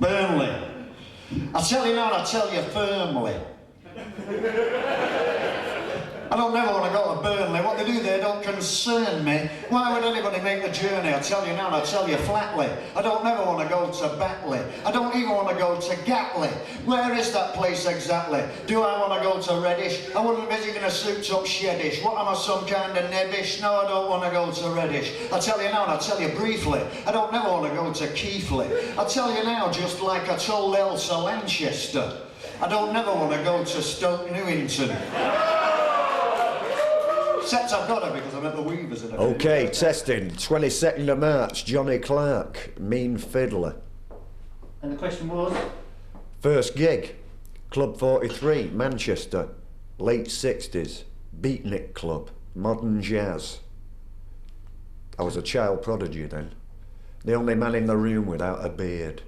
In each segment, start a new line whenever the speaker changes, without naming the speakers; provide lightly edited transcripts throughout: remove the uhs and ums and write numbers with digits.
Burnley. I tell you now, and I tell you firmly. I don't never want to go to Burnley. What they do there don't concern me. Why would anybody make the journey? I tell you now, and I tell you flatly. I don't never want to go to Batley. I don't even want to go to Gatley. Where is that place exactly? Do I want to go to Reddish? I wouldn't be in a souped-up sheddish. What am I, some kind of nebbish? No, I don't want to go to Reddish. I tell you now, and I tell you briefly, I don't never want to go to Keighley. I tell you now, just like I told Elsa Lanchester, I don't never want to go to Stoke Newington. Except I've got her because I'm at the Weavers in a minute.
Okay, testing. 22nd of March, Johnny Clarke, Mean Fiddler.
And the question was?
First gig, Club 43, Manchester, late 60s, Beatnik Club, modern jazz. I was a child prodigy then. The only man in the room without a beard.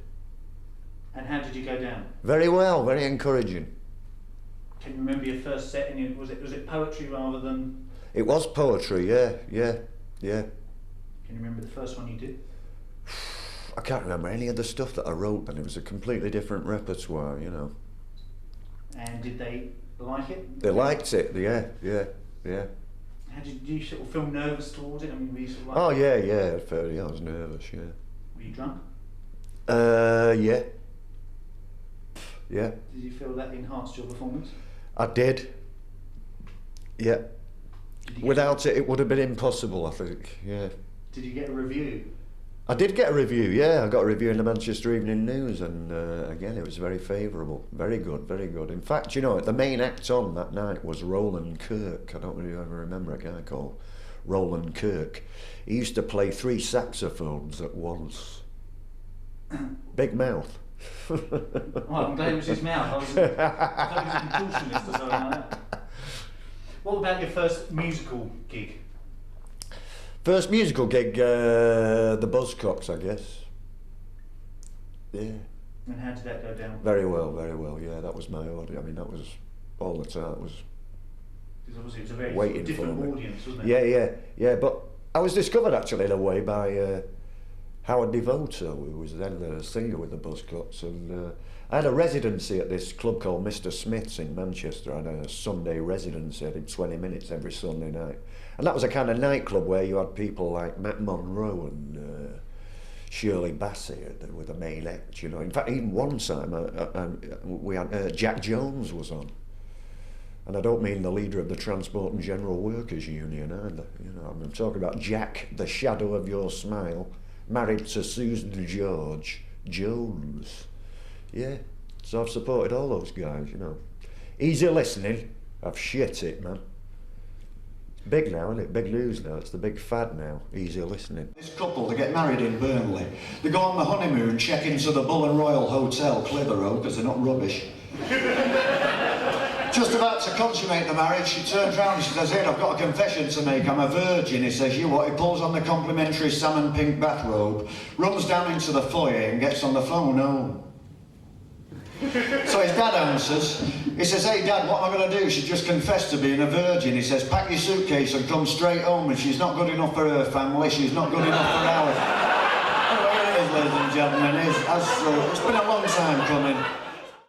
And how did you go down?
Very well, very encouraging.
Can you remember your first set? And was it poetry rather than?
It was poetry, yeah.
Can you remember the first one you did?
I can't remember any of the stuff that I wrote, but it was a completely different repertoire, you know.
And did they like it?
They liked it, yeah.
How did you sort of feel nervous towards it? I mean, were you sort of like...
Oh, yeah, I was nervous, yeah.
Were you drunk?
Yeah.
Did you feel that enhanced your performance?
I did. Yeah. Without it, it would have been impossible, I think, yeah.
Did you get a review?
I did get a review, yeah. I got a review in the Manchester Evening News, and again, it was very favourable. Very good, very good. In fact, you know, the main act on that night was Roland Kirk. I don't really ever remember a guy called Roland Kirk. He used to play 3 saxophones at once. Big mouth.
Oh, I'm glad it was his mouth. I thought he was a contortionist or something like that. What about your first musical gig?
First musical gig, the Buzzcocks, I guess. Yeah.
And how did that go down?
Very well, yeah. That was my audience. I mean, that was all the time. It was
because obviously it was a very
waiting
different
for me.
audience, wasn't it?
Yeah. But I was discovered actually in a way by Howard Devoto, who was then the singer with the Buzzcocks, and I had a residency at this club called Mr. Smith's in Manchester. I had a Sunday residency. I did 20 minutes every Sunday night. And that was a kind of nightclub where you had people like Matt Monro and Shirley Bassey were the main act, you know. In fact, even one time we had Jack Jones was on. And I don't mean the leader of the Transport and General Workers Union either. You know, I'm talking about Jack, the shadow of your smile, married to Susan George Jones. Yeah, so I've supported all those guys, you know. Easy listening, I've shit it, man. Big now, isn't it? Big news now, it's the big fad now, easy listening.
This couple, they get married in Burnley. They go on the honeymoon, check into the Bull and Royal Hotel, Clitheroe, because they're not rubbish. Just about to consummate the marriage, she turns round and she says, "Here, I've got a confession to make, I'm a virgin." He says, "You what?" He pulls on the complimentary salmon pink bathrobe, runs down into the foyer and gets on the phone home. So his dad answers. He says, "Hey Dad, what am I going to do? She just confessed to being a virgin." He says, "Pack your suitcase and come straight home. If she's not good enough for her family, she's not good enough for ours." Anyway, here it is, ladies and gentlemen. It's been a long time coming.